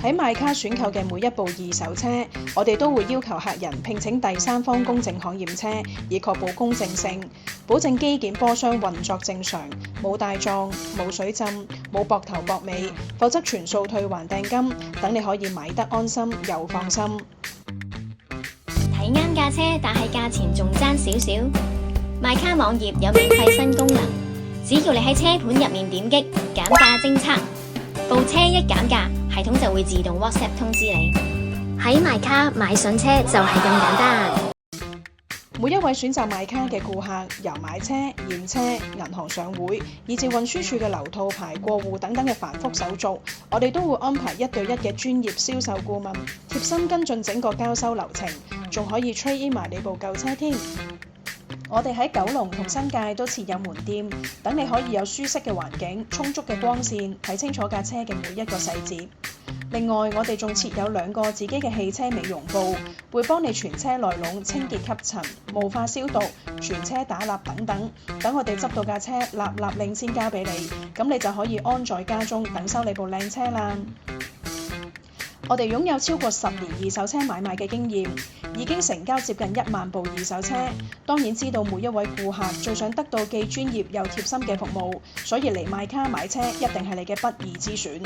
喺買卡選購嘅每一部二手車，我哋都會要求客人聘請第三方公證行驗車，以確保公正性，保證機件波箱運作正常，冇大撞、冇水浸、冇膊頭膊尾，否則全數退還訂金，等你可以買得安心又放心。睇啱架車，但係價錢仲爭少少。買卡網頁有免費新功能，只要你喺車盤入面點擊減價偵測，部車一減價，系統就會自動 WhatsApp 通知你。喺買卡買筍車就係咁簡單。每一位選擇買卡嘅顧客，由買車、驗車、銀行上會，以至運輸署嘅流套牌過戶等等嘅繁複手續，我哋都會安排1對1嘅專業銷售顧問，貼心跟進整個交收流程，仲可以 trade in 埋你部舊車添。我哋喺九龍同新界都設有門店，等你可以有舒適嘅環境、充足嘅光線，睇清楚架車嘅每一個細節。另外，我哋仲設有2個自己嘅汽車美容部，會幫你全車內籠清潔吸塵、霧化消毒、全車打蠟等等。等我哋執到架車立立令先交俾你，咁你就可以安在家中等收你部靚車啦。我哋擁有超過10年二手車買賣嘅經驗，已經成交接近1萬部二手車。當然知道每一位顧客最想得到既專業又貼心嘅服務，所以嚟買卡買車一定係你嘅不二之選。